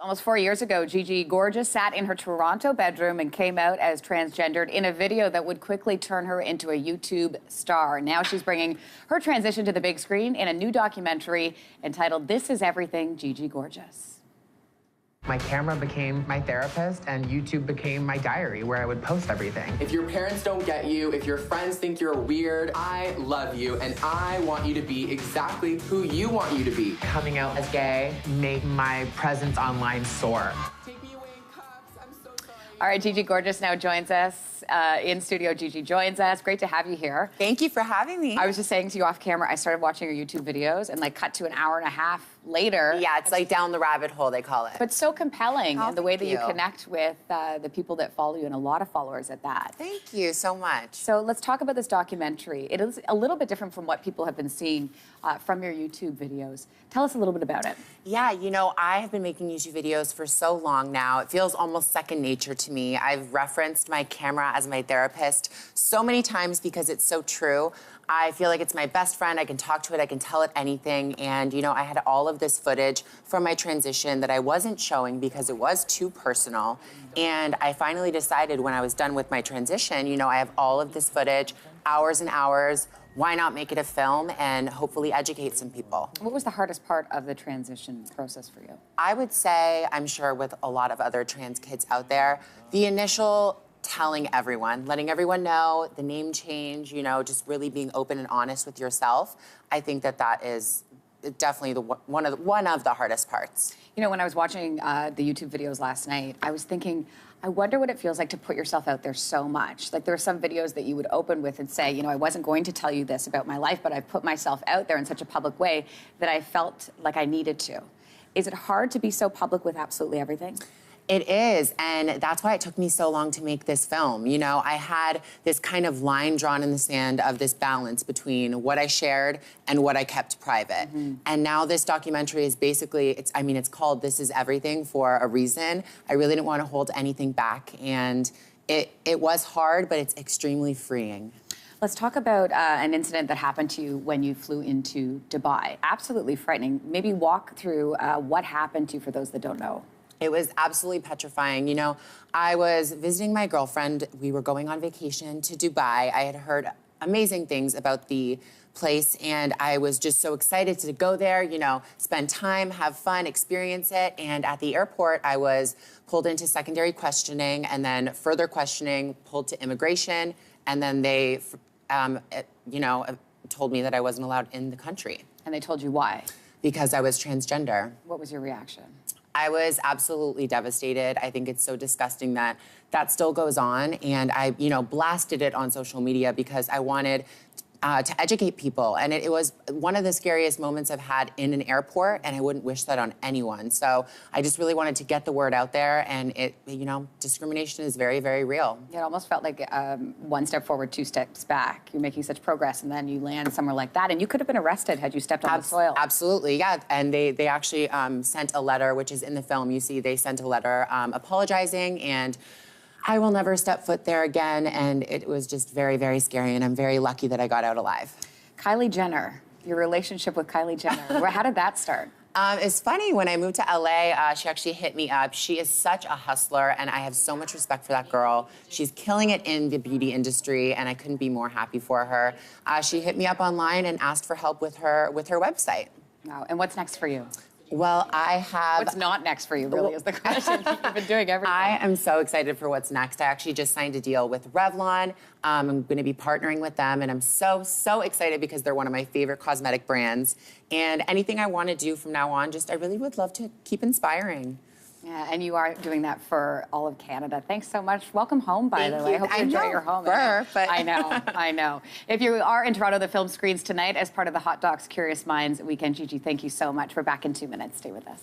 Almost 4 years ago, Gigi Gorgeous sat in her Toronto bedroom and came out as transgendered in a video that would quickly turn her into a YouTube star. Now she's bringing her transition to the big screen in a new documentary entitled This Is Everything, Gigi Gorgeous. My camera became my therapist, and YouTube became my diary where I would post everything. If your parents don't get you, if your friends think you're weird, I love you, and I want you to be exactly who you want you to be. Coming out as gay made my presence online soar. Take me away in cups. I'm so sorry. All right, Gigi Gorgeous now joins us. In studio, Gigi joins us. Great to have you here. Thank you for having me. I was just saying to you off camera, I started watching your YouTube videos and cut to an hour and a half later. Yeah, it's like down the rabbit hole, they call it. But so compelling, Oh, and the way that thank you you. connect with the people that follow you, and a lot of followers at that. Thank you so much. So let's talk about this documentary. It is a little bit different from what people have been seeing from your YouTube videos. Tell us a little bit about it. Yeah, you know, I have been making YouTube videos for so long now. It feels almost second nature to me. I've referenced my camera as my therapist so many times because it's so true. I feel like it's my best friend. I can talk to it, I can tell it anything. And, you know, I had all of this footage from my transition that I wasn't showing because it was too personal. And I finally decided when I was done with my transition, you know, I have all of this footage, hours and hours. Why not make it a film and hopefully educate some people? What was the hardest part of the transition process for you? I would say, I'm sure with a lot of other trans kids out there, the initial telling everyone, letting everyone know, the name change, you know, just really being open and honest with yourself. I think that that is definitely one of the hardest parts. You know, when I was watching the YouTube videos last night, I was thinking, I wonder what it feels like to put yourself out there so much. Like, there are some videos that you would open with and say, you know, I wasn't going to tell you this about my life, but I put myself out there in such a public way that I felt like I needed to. Is it hard to be so public with absolutely everything? It is, and that's why it took me so long to make this film. You know, I had this kind of line drawn in the sand of this balance between what I shared and what I kept private. And now this documentary is basically, it's called This Is Everything for a reason. I really didn't want to hold anything back, and it was hard, but it's extremely freeing. Let's talk about an incident that happened to you when you flew into Dubai. Absolutely frightening. Maybe walk through what happened to you for those that don't know. It was absolutely petrifying. You know, I was visiting my girlfriend. We were going on vacation to Dubai. I had heard amazing things about the place, and I was just so excited to go there, you know, spend time, have fun, experience it. And at the airport, I was pulled into secondary questioning, and then further questioning, pulled to immigration, and then they, you know, told me that I wasn't allowed in the country. And they told you why? Because I was transgender. What was your reaction? I was absolutely devastated. I think it's so disgusting that that still goes on. And I, you know, blasted it on social media because I wanted to educate people. And it was one of the scariest moments I've had in an airport, and I wouldn't wish that on anyone. So I just really wanted to get the word out there, and you know, discrimination is very, very real. It almost felt like one step forward, two steps back. You're making such progress, and then you land somewhere like that, and you could have been arrested had you stepped on the soil. Absolutely, yeah. And they actually sent a letter, which is in the film. You see, they sent a letter apologizing, and I will never step foot there again, and it was just very, very scary, and I'm very lucky that I got out alive. Kylie Jenner, your relationship with Kylie Jenner, how did that start? It's funny, when I moved to LA, she actually hit me up. She is such a hustler, and I have so much respect for that girl. She's killing it in the beauty industry, and I couldn't be more happy for her. She hit me up online and asked for help with her website. Wow, and what's next for you? Well, I have... What's not next for you, really, is the question. You've been doing everything. I am so excited for what's next. I actually just signed a deal with Revlon. I'm going to be partnering with them, and I'm so, so excited because they're one of my favorite cosmetic brands. And anything I want to do from now on, I really would love to keep inspiring. Yeah, and you are doing that for all of Canada. Thanks so much. Welcome home, by the way. I hope you enjoy your home. But I know, I know. If you are in Toronto, the film screens tonight as part of the Hot Docs Curious Minds weekend. Gigi, thank you so much. We're back in 2 minutes. Stay with us.